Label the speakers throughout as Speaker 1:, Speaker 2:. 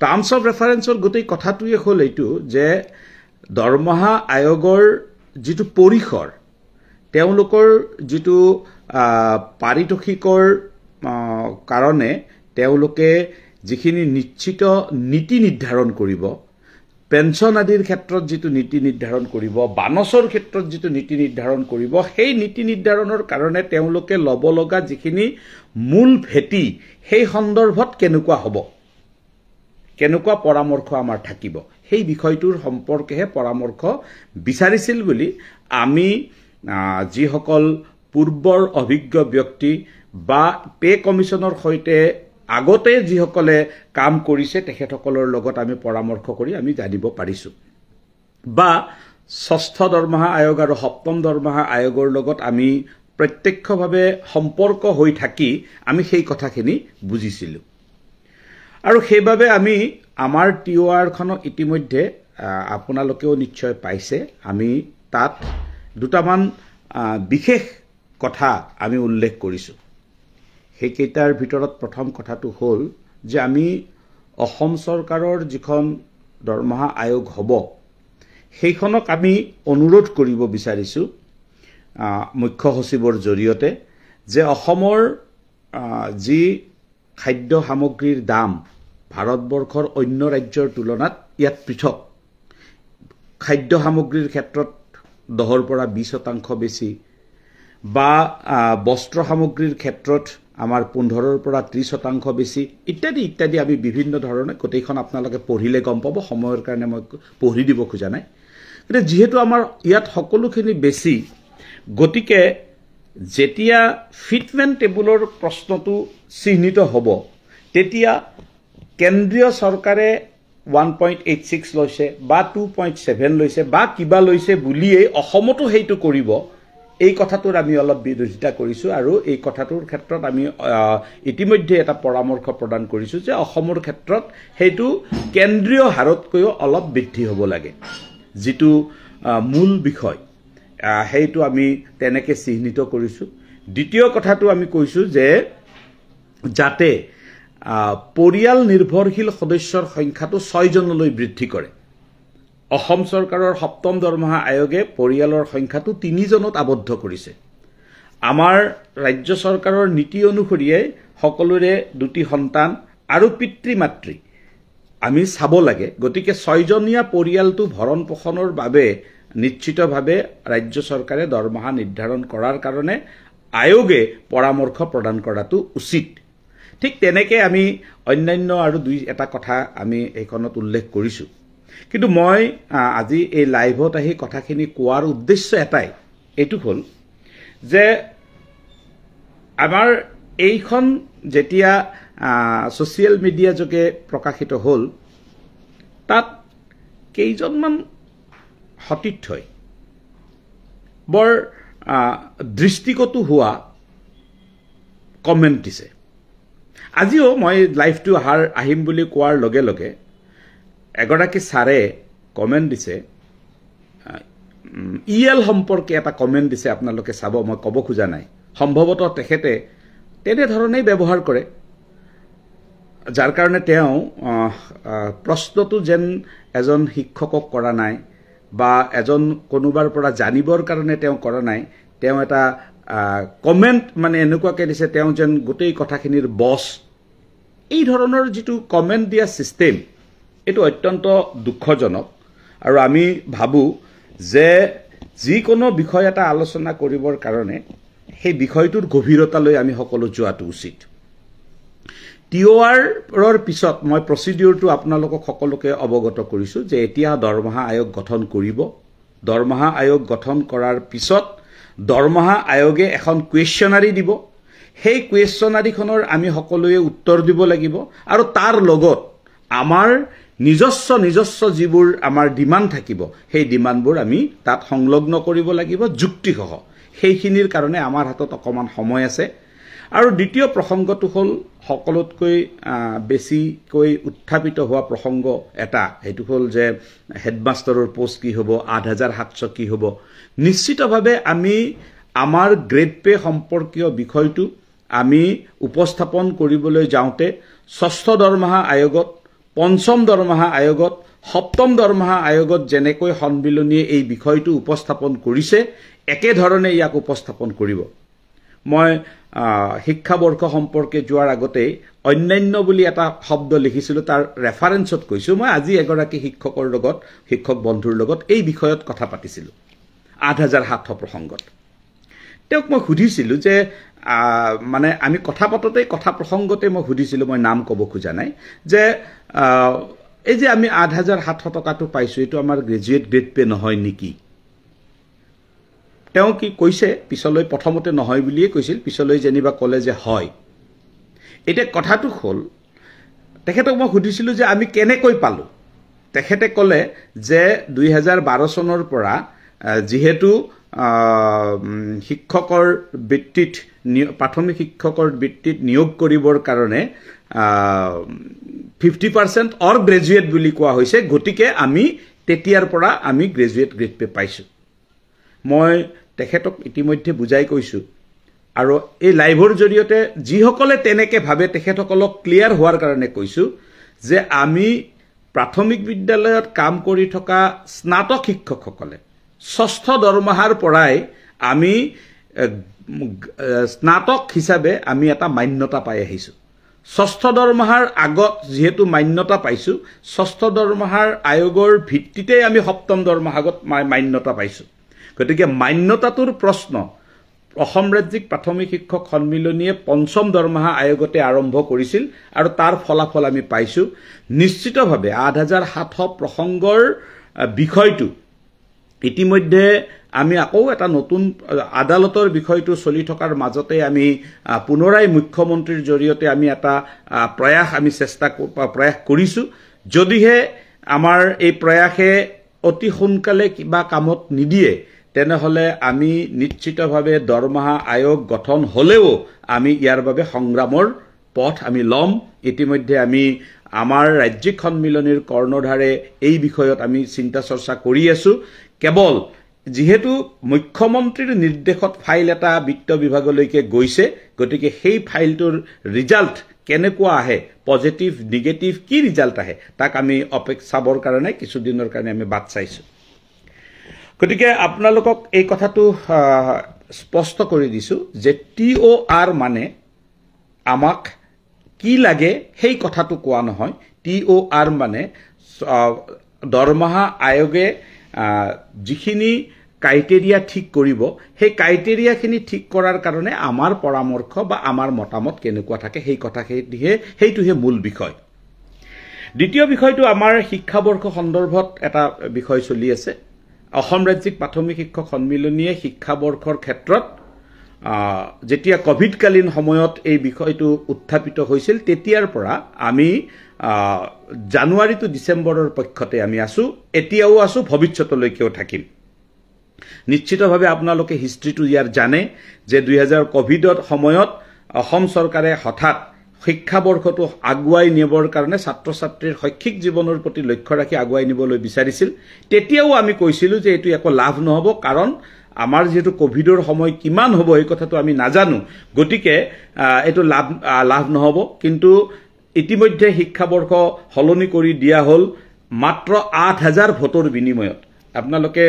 Speaker 1: Terms of ৰেফাৰেন্সৰ গোটেই কথাটোৱে হ'ল এইটো যে দৰমহা আয়োগৰ যিটো পৰিসৰ তেওঁলোকৰ যিটো পাৰিতোষিকৰ কাৰণে তেওঁলোকে যিখিনি নিশ্চিত নীতি নিৰ্ধাৰণ কৰিব পেঞ্চন আদিৰ ক্ষেত্ৰত যিটো নীতি নিৰ্ধাৰণ কৰিব বানছৰ ক্ষেত্ৰত যিটো নীতি নিৰ্ধাৰণ কৰিব সেই নীতি নিৰ্ধাৰণৰ কাৰণে তেওঁলোকে ল'ব লগা যিখিনি মূল ভেটি সেই সন্দৰ্ভত কেনেকুৱা হ'ব কেনেকুৱা পৰামৰ্শ আমাৰ থাকিব সেই বিষয়টোৰ সম্পৰ্কেহে পৰামৰ্শ বিচাৰিছিল বুলি আমি যিসকল পূৰ্বৰ অভিজ্ঞ ব্যক্তি বা পে কমিশনৰ সৈতে আগতে যিসকলে কাম কৰিছে তেখেতসকলৰ লগত আমি পৰামৰ্শ কৰি আমি জানিব পাৰিছো বা ষষ্ঠ দৰমহা আয়োগ আৰু সপ্তম দৰমহা আয়োগৰ লগত আমি প্ৰত্যক্ষভাৱে সম্পৰ্ক হৈ থাকি আমি সেই কথাখিনি বুজিছিলো আৰু সেইবাবে আমি আমাৰ টিঅআৰ খনক ইতিমধ্যে আপোনালোকেও নিশ্চয় পাইছে আমি তাত দুটামান বিশেষ কথা আমি উল্লেখ কৰিছো সেইকেইটাৰ ভিতৰত প্ৰথম কথাটো হ'ল যে আমি অসম চৰকাৰৰ যিখন দৰমহা আয়োগ হ'ব সেইখনক আমি অনুৰোধ কৰিব বিচাৰিছো মুখ্য সচিবৰ জৰিয়তে যে অসমৰ যি খাদ্য সামগ্ৰীৰ দাম ভাৰতবৰ্ষৰ অন্য ৰাজ্যৰ তুলনাত ইয়াত পৃথক খাদ্য সামগ্ৰীৰ ক্ষেত্ৰত 10 পৰা 20% বেছি বা বস্ত্ৰ সামগ্ৰীৰ ক্ষেত্ৰত আমাৰ 15 পৰা 30% বেছি ইত্যাদি ইত্যাদি আমি বিভিন্ন ধৰণে গোটেইখন আপোনালোকে পঢ়িলে গম পাব সময়ৰ কাৰণে মই পঢ়ি দিব খোজা নাই কিন্তু যেহেতু আমাৰ ইয়াত সকলোখিনি বেছি গতিকে যেতিয়া ফিটমেন্ট টেবুলৰ প্ৰশ্নটো চিহ্নিত হ'ব তেতিয়া কেন্দ্ৰীয় চৰকাৰে 1.86 লৈছে বা 2.7 লৈছে বা কিবা লৈছে বুলিয়ে অসমতো হেইটো কৰিব এই কথাটোৰ আমি অলপ বিৰোধিতা কৰিছো আৰু এই কথাটোৰ ক্ষেত্ৰত আমি ইতিমধ্যে এটা পৰামৰ্শ প্ৰদান কৰিছো যে অসমৰ ক্ষেত্ৰত হেইটো কেন্দ্ৰীয় হাৰতকৈ অলপ বৃদ্ধি হ'ব লাগে যেটো মূল বিষয় হেইটো আমি তেনেকে চিহ্নিত কৰিছো দ্বিতীয় কথাটো আমি কৈছো যে যাতে পৰিয়াল নিৰ্ভৰশীল সদস্যৰ সংখ্যাটো 6 জনলৈ বৃদ্ধি কৰে অসম চৰকাৰৰ সপ্তম দৰমহা আয়োগে পৰিয়ালৰ সংখ্যাটো 3 জনত আবদ্ধ কৰিছে আমাৰ ৰাজ্য চৰকাৰৰ নীতি অনুসৰি সকলোৰে দুটি সন্তান আৰু পিতৃ মাতৃ আমি চাব লাগে গতিকে 6 জনীয়া পৰিয়ালটো ভৰণ পোষণৰ বাবে নিশ্চিতভাৱে ৰাজ্য চৰকাৰে দৰমহা নিৰ্ধাৰণ কৰাৰ কাৰণে আয়োগে পৰামৰ্শ প্ৰদান কৰাটো উচিত ঠিক তেনেকে আমি অন্যান্য আৰু দুই এটা কথা আমি এইখনত উল্লেখ কৰিছো কিন্তু মই আজি এই লাইভত আহি কথাখিনি কোৱাৰ উদ্দেশ্য এটাই এটো হ'ল যে আমাৰ এইখন যেতিয়া সোশ্যাল মিডিয়া যোগে প্ৰকাশিত হ'ল তাত কেইজনমান সতীৰ্থই বৰ দৃষ্টিকটু হোৱা কমেন্ট দিছে আজিও মই লাইভটো আহিম বুলি কোৱাৰ লগে লগে এগৰাকী সাৰে কমেন্ট দিছে ইএল সম্পৰ্কে এটা কমেন্ট দিছে আপোনালোকে চাব মই কব খোজা নাই সম্ভৱতঃ তেখেতে তেনে ধৰণেই ব্যৱহাৰ কৰে যাৰ কাৰণে তেওঁ প্ৰশ্নটো যেন এজন শিক্ষকক কৰা নাই বা এজন কোনোবাৰ পৰা জানিবৰ কাৰণে তেওঁ কৰা নাই তেওঁ এটা কমেন্ট মানে এনেকুৱাকে দিছে তেওঁ যেন গোটেই কথাখিনিৰ বস এই ধৰণৰ যেটো কমেন্ট দিয়া সিস্টেম এটো অত্যন্ত দুঃখজনক আৰু আমি ভাবু যে যিকোনো বিষয় এটা আলোচনা কৰিবৰ কাৰণে সেই বিষয়টোৰ গভীৰতালৈ আমি সকলো যোৱাটো উচিত টিঅআৰৰ পিছত মই প্ৰসিডিউৰটো আপোনালোকক সকলোকে অৱগত কৰিছো যে এতিয়া দৰমহা আয়োগ গঠন কৰিব দৰমহা আয়োগ গঠন কৰাৰ পিছত দৰমহা আয়োগে এখন কুৱেশ্যনাৰী দিব সেই কুৱেশ্যনাৰীখনৰ আমি সকলোৱে উত্তৰ দিব লাগিব আৰু তাৰ লগত আমাৰ নিজস্ব যিবোৰ আমাৰ ডিমান্ড থাকিব সেই ডিমান্ডবোৰ আমি তাত সংলগ্ন কৰিব লাগিব যুক্তিসহ সেইখিনিৰ কাৰণে আমাৰ হাতত অকমান সময় আছে আৰু দ্বিতীয় প্ৰসংগটো হ'ল সকলোতকৈ বেছিকৈ উত্থাপিত হোৱা প্ৰসংগ এটা এটো হ'ল যে হেডমাষ্টাৰৰ পোষ্ট কি হ'ব 8700 কি হ'ব নিশ্চিতভাৱে আমি আমাৰ গ্ৰেড পে সম্পৰ্কীয় বিষয়টো আমি উপস্থাপন কৰিবলৈ যাওঁতে ষষ্ঠ দৰমহা আয়োগত পঞ্চম দৰমহা আয়োগত সপ্তম দৰমহা আয়োগত যেনেকৈ সন্মিলনীয়ে এই বিষয়টো উপস্থাপন কৰিছে একেধৰণে ইয়াক উপস্থাপন কৰিব মই শিক্ষাবৰ্ষ সম্পৰ্কে যোৱাৰ আগতে অন্যান্য বুলি এটা শব্দ লিখিছিলো তাৰ ৰেফাৰেন্সত কৈছো মই আজি এগৰাকী শিক্ষক বন্ধুৰ লগত এই বিষয়ত কথা পাতিছিলো ৮৭০০ প্ৰসংগত তেওঁক মই সুধিছিলো যে মানে আমি কথা পাতোতে কথা প্ৰসংগতে মই সুধিছিলো মই নাম ক'ব খোজা নাই যে এই যে আমি ৮৭০০ টকাটো পাইছো এটো আমাৰ গ্ৰেজুৱেট গ্ৰেড পে নহয় নেকি তেওঁ কি কৈছে পিছলৈ প্ৰথমতে নহয় বুলিয়ে কৈছিল পিছলৈ যেনিবা ক'লে যে হয় এটা কথাটো হ'ল তেখেতক মই সুধিছিলো যে আমি কেনেকৈ পালো তেখেতে ক'লে যে ২০১২ চনৰ পৰা যেহেতু শিক্ষকৰ বৃত্তিত প্ৰাথমিক শিক্ষকৰ বৃত্তিত নিয়োগ কৰিবৰ কাৰণে 50% অৰ গ্ৰেজুৱেট বুলি কোৱা হৈছে গতিকে আমি তেতিয়াৰ পৰা আমি গ্ৰেজুৱেট গ্ৰেড পে পাইছো মই তেখেতক ইতিমধ্যে বুজাই কৈছো আৰু এই লাইভৰ জৰিয়তে যিসকলে তেনেকে ভাবে তেখেতসকলক ক্লিয়াৰ হোৱাৰ কাৰণে কৈছো যে আমি প্ৰাথমিক বিদ্যালয়ত কাম কৰি থকা স্নাতক শিক্ষকসকলে ষষ্ঠ দৰমহাৰ পৰাই আমি স্নাতক হিচাপে আমি এটা মান্যতা পাই আহিছো ষষ্ঠ দৰমহাৰ আগত যেহেতু মান্যতা পাইছো ষষ্ঠ দৰমহাৰ আয়োগৰ ভিত্তিতে আমি সপ্তম দৰমহাগত মান্যতা পাইছো গতিকে মান্যতাটোৰ প্ৰশ্ন অসম ৰাজ্যিক প্ৰাথমিক শিক্ষক সন্মিলনীয়ে পঞ্চম দৰমহা আয়োগতে আৰম্ভ কৰিছিল আৰু তাৰ ফলাফল আমি পাইছো নিশ্চিতভাৱে ৮৭০০ প্ৰসংগৰ বিষয়টো ইতিমধ্যে আমি আকৌ এটা নতুন আদালতৰ বিষয়টো চলি থকাৰ মাজতে আমি পুনৰাই মুখ্যমন্ত্ৰীৰ জৰিয়তে আমি এটা প্ৰয়াস আমি প্ৰয়াস কৰিছো যদিহে আমাৰ এই প্ৰয়াসে অতি সোনকালে কিবা কামত নিদিয়ে তেনেহলে আমি নিশ্চিতভাৱে দৰমহা আয়োগ গঠন হলেও আমি ইয়াৰ বাবে সংগ্ৰামৰ পথ আমি লম ইতিমধ্যে আমি আমাৰ ৰাজ্যিক সন্মিলনীৰ কৰ্ণধাৰে এই বিষয়ত আমি চিন্তা চৰ্চা কৰি আছো কেৱল যেহেতু মুখ্যমন্ত্ৰীৰ নিৰ্দেশত ফাইল এটা বিত্ত বিভাগলৈকে গৈছে গতিকে সেই ফাইলটোৰ ৰিজাল্ট কেনেকুৱা আহে পজিটিভ নেগেটিভ কি ৰিজাল্ট আহে তাক আমি অপেক্ষাবৰ কাৰণে কিছু দিনৰ কাৰণে আমি বাট চাইছো গতিকে আপোনালোকক এই কথাটো স্পষ্ট কৰি দিছো যে TOR মানে আমাক কি লাগে সেই কথাটো কোৱা নহয় TOR মানে দৰমহা আয়োগে যিখিনি ক্ৰাইটেৰিয়া ঠিক কৰিব সেই ক্ৰাইটেৰিয়াখিনি ঠিক কৰাৰ কাৰণে আমাৰ পৰামৰ্শ বা আমাৰ মতামত কেনেকুৱা থাকে সেই সেইটোহে মূল বিষয় দ্বিতীয় বিষয়টো আমাৰ শিক্ষাবৰ্ষ সন্দৰ্ভত এটা বিষয় চলি আছে অসম ৰাজ্যিক প্ৰাথমিক শিক্ষক সন্মিলনীয়ে শিক্ষাবৰ্ষৰ ক্ষেত্ৰত যেতিয়া কোভিডকালীন সময়ত এই বিষয়টো উত্থাপিত হৈছিল তেতিয়াৰ পৰা আমি জানুৱাৰী টু ডিসেম্বৰৰ পক্ষতে আমি আছো এতিয়াও আছো ভৱিষ্যতলৈকেও থাকিম নিশ্চিতভাৱে আপোনালোকে হিষ্ট্ৰীটো ইয়াৰ জানে যে 2000 কোভিডৰ সময়ত অসম চৰকাৰে হঠাৎ শিক্ষাবৰ্ষটো আগুৱাই নিবৰ কাৰণে ছাত্ৰ ছাত্ৰীৰ শৈক্ষিক জীৱনৰ প্ৰতি লক্ষ্য ৰাখি আগুৱাই নিবলৈ বিচাৰিছিল তেতিয়াও আমি কৈছিলো যে এটো একো লাভ নহব কাৰণ আমাৰ যেটো কোভিডৰ সময় কিমান হ'ব এই কথাটো আমি নাজানো গতিকে এটো লাভ নহব কিন্তু ইতিমধ্যে শিক্ষাবৰ্ষ হলনি কৰি দিয়া হল মাত্ৰ ৮০০০ ভোটৰ বিনিময়ত আপোনালোকে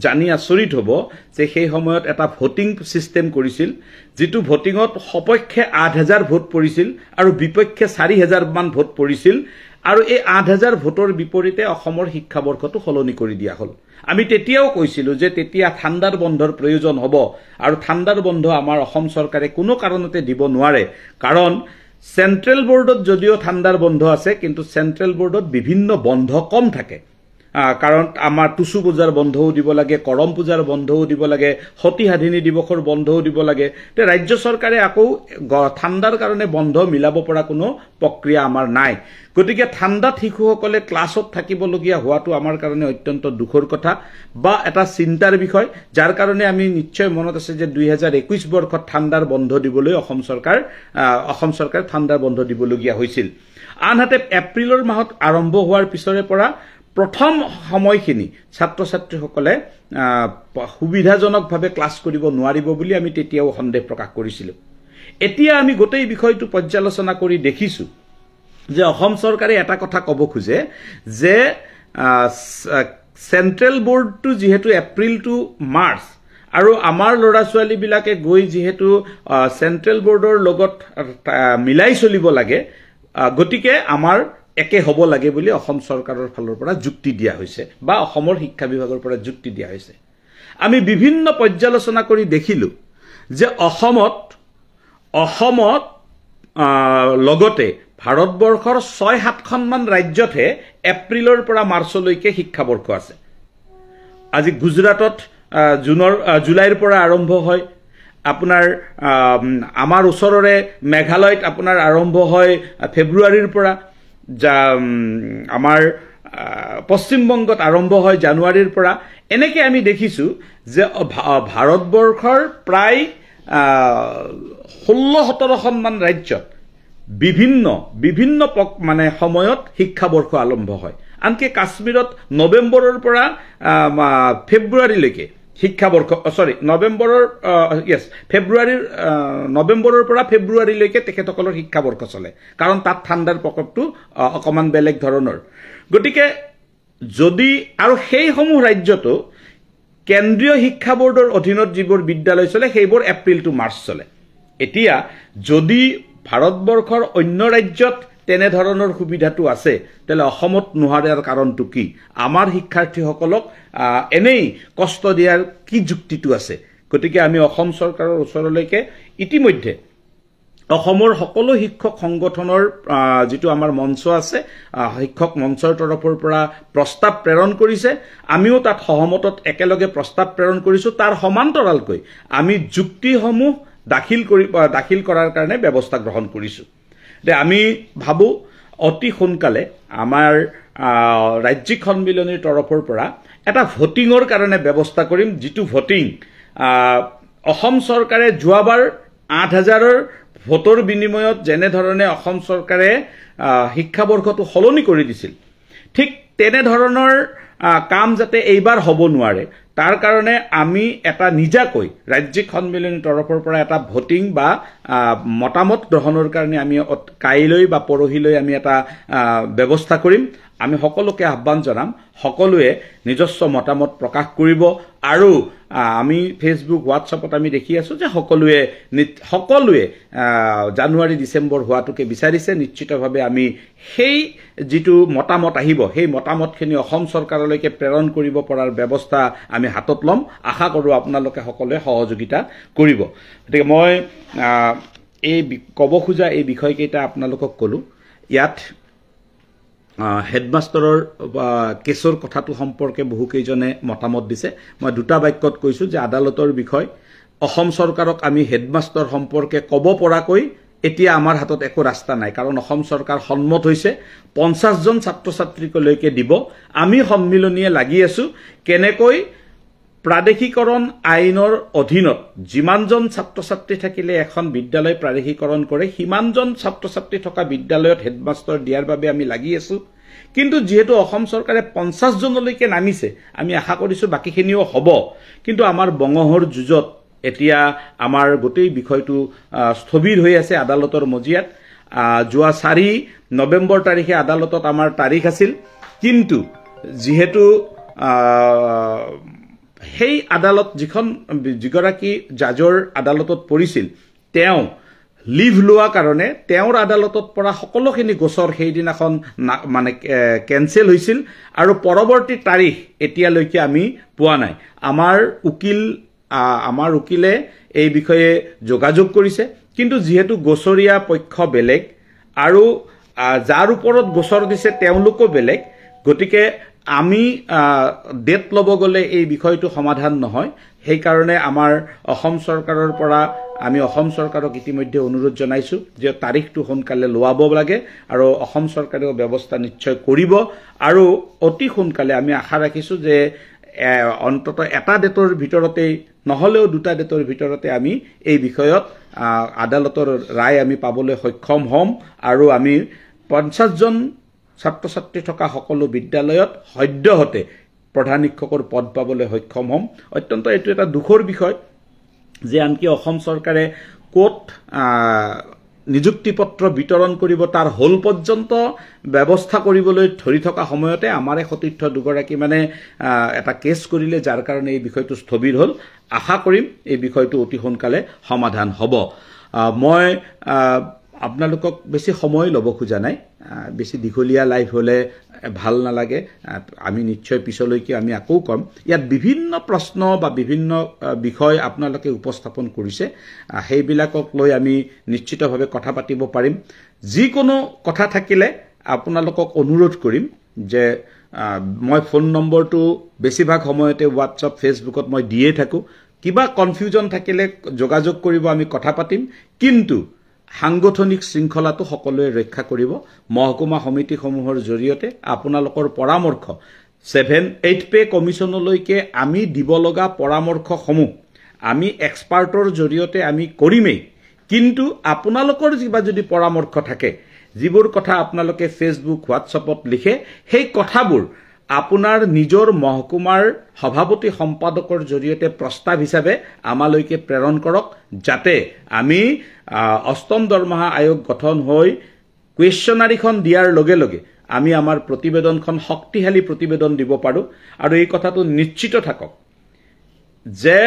Speaker 1: জানি আচৰিত হ'ব যে সেই সময়ত এটা ভোটিং সিস্টেম কৰিছিল যেটো ভোটিংত সপক্ষে ৮০০০ ভোট পৰিছিল আৰু বিপক্ষে ৪০০০ মান ভোট পৰিছিল আৰু এই ৮০০০ ভোটৰ বিপৰীতে অসমৰ শিক্ষাবৰ্ষটো হলনি কৰি দিয়া হল আমি তেতিয়াও কৈছিলো যে তেতিয়া ঠাণ্ডাৰ বন্ধৰ প্ৰয়োজন হ'ব আৰু ঠাণ্ডাৰ বন্ধ আমাৰ অসম চৰকাৰে কোনো কাৰণতে দিব নোৱাৰে কাৰণ সেন্ট্ৰেল বোৰ্ডত যদিও ঠাণ্ডাৰ বন্ধ আছে কিন্তু সেন্ট্ৰেল বোৰ্ডত বিভিন্ন বন্ধ কম থাকে কাৰণ আমাৰ টুসু পূজাৰ বন্ধও দিব লাগে কৰম পূজাৰ বন্ধও দিব লাগে সতি হাধিনী দিৱসৰ বন্ধও দিব লাগে তে ৰাজ্য চৰকাৰে আকৌ ঠাণ্ডাৰ কাৰণে বন্ধ মিলাব পৰা কোনো প্ৰক্ৰিয়া আমাৰ নাই গতিকে ঠাণ্ডাত শিশুসকলে ক্লাছত থাকিবলগীয়া হোৱাটো আমাৰ কাৰণে অত্যন্ত দুখৰ কথা বা এটা চিন্তাৰ বিষয় যাৰ কাৰণে আমি নিশ্চয় মনত আছে যে 2021 বৰ্ষত ঠাণ্ডাৰ বন্ধ দিবলৈ অসম চৰকাৰ ঠাণ্ডাৰ বন্ধ দিবলগীয়া হৈছিল আনহাতে এপ্ৰিলৰ মাহত আৰম্ভ হোৱাৰ পিছৰে পৰা প্ৰথম সময়খিনি ছাত্ৰ ছাত্ৰীসকলে সুবিধাজনকভাৱে ক্লাছ কৰিব নোৱাৰিব বুলি আমি তেতিয়াও সন্দেহ প্ৰকাশ কৰিছিলো এতিয়া আমি গোটেই বিষয়টো পৰ্যালোচনা কৰি দেখিছো যে অসম চৰকাৰে এটা কথা ক'ব খোজে যে চেন্ট্ৰেল বোৰ্ডটো যিহেতু এপ্ৰিল টু মাৰ্চ আৰু আমাৰ ল'ৰা ছোৱালীবিলাকে গৈ যিহেতু চেন্ট্ৰেল বোৰ্ডৰ লগত মিলাই চলিব লাগে গতিকে আমাৰ একে হ'ব লাগে বুলি অসম চৰকাৰৰ ফালৰ পৰা যুক্তি দিয়া হৈছে বা অসমৰ শিক্ষা বিভাগৰ পৰা যুক্তি দিয়া হৈছে আমি বিভিন্ন পৰ্যালোচনা কৰি দেখিলো যে অসমত লগতে ভাৰতবৰ্ষৰ ৬-৭খনমান ৰাজ্যতহে এপ্ৰিলৰ পৰা মাৰ্চলৈকে শিক্ষাবৰ্ষ আছে আজি গুজৰাটত জুলাইৰ পৰা আৰম্ভ হয় আপোনাৰ আমাৰ ওচৰৰে মেঘালয়ত আপোনাৰ আৰম্ভ হয় ফেব্ৰুৱাৰীৰ পৰা আমাৰ পশ্চিমবংগত আৰম্ভ হয় জানুৱাৰীৰ পৰা এনেকৈ আমি দেখিছোঁ যে ভাৰতবৰ্ষৰ প্ৰায় ১৬-১৭খনমান ৰাজ্যত বিভিন্ন মানে সময়ত শিক্ষাবৰ্ষ আৰম্ভ হয় আনকি কাশ্মীৰত নৱেম্বৰৰ পৰা ফেব্ৰুৱাৰীলৈকে শিক্ষাবৰ্ষ নৱেম্বৰৰ পৰা ফেব্ৰুৱাৰীলৈকে তেখেতসকলৰ শিক্ষাবৰ্ষ চলে কাৰণ তাত ঠাণ্ডাৰ প্ৰকোপটো অকমান বেলেগ ধৰণৰ গতিকে যদি আৰু সেইসমূহ ৰাজ্যতো কেন্দ্ৰীয় শিক্ষা বোৰ্ডৰ অধীনত যিবোৰ বিদ্যালয় চলে সেইবোৰ এপ্ৰিল টু মাৰ্চ চলে এতিয়া যদি ভাৰতবৰ্ষৰ অন্য ৰাজ্যত তেনেধৰণৰ সুবিধাটো আছে তেলে অসমত নোহোৱাৰ কাৰণটো কি আমাৰ শিক্ষাৰ্থীসকলক এনেই কষ্ট দিয়াৰ কি যুক্তিটো আছে গতিকে আমি অসম চৰকাৰৰ ওচৰলৈকে ইতিমধ্যে অসমৰ সকলো শিক্ষক সংগঠনৰ যেটো আমাৰ মঞ্চ আছে শিক্ষক মঞ্চৰ তৰফৰ পৰা প্ৰস্তাৱ প্ৰেৰণ কৰিছে আমিও তাত সহমতত একেলগে প্ৰস্তাৱ প্ৰেৰণ কৰিছো তাৰ সমান্তৰালকৈ আমি যুক্তিসমূহ দাখিল কৰাৰ কাৰণে ব্যৱস্থা গ্ৰহণ কৰিছো যে আমি ভাবো অতি সোনকালে আমাৰ ৰাজ্যিক সন্মিলনীৰ তৰফৰ পৰা এটা ভোটিংৰ কাৰণে ব্যৱস্থা কৰিম যেটো ভোটিং অসম চৰকাৰে যোৱাবাৰ ৮,০০০ৰ ভোটৰ বিনিময়ত যেনে ধৰণে অসম চৰকাৰে শিক্ষাবৰ্ষটো সলনি কৰি দিছিল ঠিক তেনে ধৰণৰ কাম যাতে এইবাৰ হ'ব নোৱাৰে তাৰ কাৰণে আমি এটা নিজাকৈ ৰাজ্যিক সন্মিলনীৰ তৰফৰ পৰা এটা ভোটিং বা মতামত গ্ৰহণৰ কাৰণে আমি কাইলৈ বা পৰহিলৈ আমি এটা ব্যৱস্থা কৰিম আমি সকলোকে আহ্বান জনাম সকলোৱে নিজস্ব মতামত প্ৰকাশ কৰিব আৰু আমি ফেসবুক হোৱাটছআপত আমি দেখি আছো যে সকলোৱে জানুৱাৰী ডিসেম্বৰ হোৱাটোকে বিচাৰিছে নিশ্চিতভাৱে আমি সেই যেটো মতামত আহিব সেই মতামতখিনি অসম চৰকাৰলৈকে প্ৰেৰণ কৰিব পৰাৰ ব্যৱস্থা আমি হাতত লম আশা কৰো আপোনালোকে সকলোৱে সহযোগিতা কৰিব গতিকে মই এই কব খোজা এই বিষয়কেইটা আপোনালোকক কলো ইয়াত হেডমাষ্টাৰৰ কেছৰ কথাটো সম্পৰ্কে বহু কেইজনে মতামত দিছে মই দুটা বাক্যত কৈছো যে আদালতৰ বিষয় অসম চৰকাৰক আমি হেডমাষ্টাৰ সম্পৰ্কে কব পৰাকৈ এতিয়া আমাৰ হাতত একো ৰাস্তা নাই কাৰণ অসম চৰকাৰ সন্মত হৈছে 50 জন ছাত্ৰ ছাত্ৰীকলৈকে দিব আমি সন্মিলনীয়ে লাগি আছো কেনেকৈ প্ৰাদেশিকৰণ আইনৰ অধীনত যিমানজন ছাত্ৰ ছাত্ৰী থাকিলে এখন বিদ্যালয় প্ৰাদেশিকৰণ কৰে সিমানজন ছাত্ৰ ছাত্ৰী থকা বিদ্যালয়ত হেডমাষ্টাৰ দিয়াৰ বাবে আমি লাগি আছো কিন্তু যেহেতু অসম চৰকাৰে 50 জনলৈকে নামিছে আমি আশা কৰিছো বাকিখিনিও হ'ব কিন্তু আমাৰ বঙহৰ যুজত এতিয়া আমাৰ গোটেই বিষয়টো স্থবিৰ হৈ আছে আদালতৰ মজিয়াত যোৱা 4 নৱেম্বৰ তাৰিখে আদালতত আমাৰ তাৰিখ আছিল কিন্তু যেহেতু সেই আদালত যিগৰাকী জাজৰ আদালতত পৰিছিল তেওঁ লিভ লোৱা কাৰণে তেওঁৰ আদালতত পৰা সকলোখিনি গোচৰ সেইদিনাখন মানে কেনসেল হৈছিল আৰু পৰৱৰ্তী তাৰিখ এতিয়ালৈকে আমি পোৱা নাই আমাৰ উকিলে এই বিষয়ে যোগাযোগ কৰিছে কিন্তু যেহেতু গোচৰীয়া পক্ষ বেলেগ আৰু যাৰ ওপৰত গোচৰ দিছে তেওঁলোকো বেলেগ গতিকে আমি ডেট লব গলে এই বিষয়টো সমাধান নহয় সেই কাৰণে আমাৰ অসম চৰকাৰৰ পৰা আমি অসম চৰকাৰক ইতিমধ্যে অনুৰোধ জনাইছো যে তাৰিখটো সোনকালে লোৱাব লাগে আৰু অসম চৰকাৰেও ব্যৱস্থা নিশ্চয় কৰিব আৰু অতি সোনকালে আমি আশা ৰাখিছো যে অন্তত এটা ডেটৰ ভিতৰতে নহলেও দুটা ডেটৰ ভিতৰতে আমি এই বিষয়ত আদালতৰ ৰায় আমি পাবলৈ সক্ষম হ'ম আৰু আমি 50 জন ছাত্ৰ ছাত্ৰী থকা সকলো বিদ্যালয়ত সদ্যহতে প্ৰধান শিক্ষকৰ পদ পাবলৈ সক্ষম হ'ম অত্যন্ত এটো এটা দুখৰ বিষয় যে আনকি অসম চৰকাৰে কোট নিযুক্তি পত্ৰ বিতৰণ কৰিব তাৰ হল পৰ্যন্ত ব্যৱস্থা কৰিবলৈ ধৰি থকা সময়তে আমাৰে সতীৰ্থ দুগৰাকী মানে এটা কেছ কৰিলে, যাৰ কাৰণে এই বিষয়টো স্থবিৰ হ'ল। আশা কৰিম এই বিষয়টো অতি সোনকালে সমাধান হ'ব। মই আপোনালোকক বেছি সময় ল'ব খোজা নাই, বেছি দীঘলীয়া লাইভ হ'লে ভাল নালাগে। আমি নিশ্চয় পিছলৈকে আমি আকৌ কম। ইয়াত বিভিন্ন প্ৰশ্ন বা বিভিন্ন বিষয় আপোনালোকে উপস্থাপন কৰিছে, সেইবিলাকক লৈ আমি নিশ্চিতভাৱে কথা পাতিব পাৰিম। যিকোনো কথা থাকিলে আপোনালোকক অনুৰোধ কৰিম যে মই ফোন নম্বৰটো বেছিভাগ সময়তে হোৱাটছআপ, ফেচবুকত মই দিয়ে থাকোঁ। কিবা কনফিউজন থাকিলে যোগাযোগ কৰিব, আমি কথা পাতিম। কিন্তু সাংগঠনিক শৃংখলাটো সকলোৱে ৰক্ষা কৰিব। মহকুমা সমিতিসমূহৰ জৰিয়তে আপোনালোকৰ পৰামৰ্শ 7-8 পে কমিশ্যনলৈকে আমি দিব লগা পৰামৰ্শসমূহ আমি এক্সপাৰ্টৰ জৰিয়তে আমি কৰিমেই। কিন্তু আপোনালোকৰ কিবা যদি পৰামৰ্শ থাকে, যিবোৰ কথা আপোনালোকে ফেচবুক, হোৱাটছআপত লিখে, সেই কথাবোৰ আপোনাৰ নিজৰ মহকুমাৰ সভাপতি সম্পাদকৰ জৰিয়তে প্ৰস্তাৱ হিচাপে আমালৈকে প্ৰেৰণ কৰক, যাতে আমি অষ্টম দৰমহা আয়োগ গঠন হৈ কুৱেশ্যনাৰীখন দিয়াৰ লগে লগে আমি আমাৰ প্ৰতিবেদনখন শক্তিশালী প্ৰতিবেদন দিব পাৰোঁ। আৰু এই কথাটো নিশ্চিত থাকক যে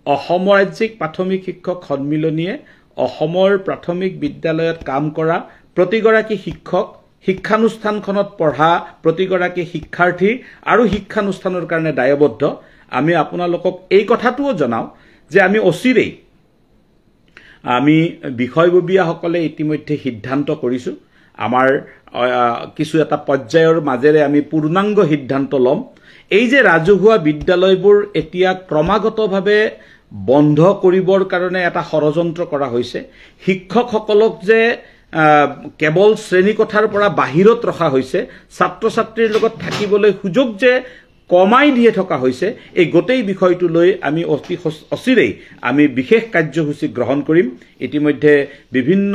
Speaker 1: অসম ৰাজ্যিক প্ৰাথমিক শিক্ষক সন্মিলনীয়ে অসমৰ প্ৰাথমিক বিদ্যালয়ত কাম কৰা প্ৰতিগৰাকী শিক্ষক, শিক্ষানুষ্ঠানখনত পঢ়া প্ৰতিগৰাকী শিক্ষাৰ্থী আৰু শিক্ষানুষ্ঠানৰ কাৰণে দায়বদ্ধ। আমি আপোনালোকক এই কথাটোও জনাওঁ যে আমি অচিৰেই আমি বিষয়ববীয়াসকলে ইতিমধ্যে সিদ্ধান্ত কৰিছোঁ। আমাৰ কিছু এটা পৰ্যায়ৰ মাজেৰে আমি পূৰ্ণাংগ সিদ্ধান্ত ল'ম। এই যে ৰাজহুৱা বিদ্যালয়বোৰ এতিয়া ক্ৰমাগতভাৱে বন্ধ কৰিবৰ কাৰণে এটা ষড়যন্ত্ৰ কৰা হৈছে, শিক্ষকসকলক যে কেৱল শ্ৰেণীকোঠাৰ পৰা বাহিৰত ৰখা হৈছে, ছাত্ৰ ছাত্ৰীৰ লগত থাকিবলৈ সুযোগ যে কমাই দিয়ে থকা হৈছে, এই গোটেই বিষয়টো লৈ আমি অতি অচিৰেই আমি বিশেষ কাৰ্যসূচী গ্ৰহণ কৰিম। ইতিমধ্যে বিভিন্ন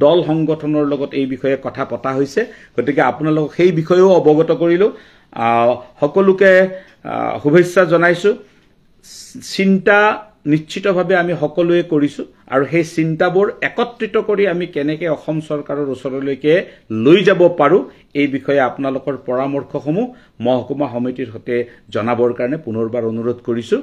Speaker 1: দল সংগঠনৰ লগত এই বিষয়ে কথা পতা হৈছে, গতিকে আপোনালোকক সেই বিষয়েও অৱগত কৰিলোঁ। সকলোকে শুভেচ্ছা জনাইছোঁ। চিন্তা নিশ্চিতভাৱে আমি সকলোৱে কৰিছোঁ, আৰু সেই চিন্তাবোৰ একত্ৰিত কৰি আমি কেনেকৈ অসম চৰকাৰৰ ওচৰলৈকে লৈ যাব পাৰোঁ, এই বিষয়ে আপোনালোকৰ পৰামৰ্শসমূহ মহকুমা সমিতিৰ সৈতে জনাবৰ কাৰণে পুনৰবাৰ অনুৰোধ কৰিছোঁ।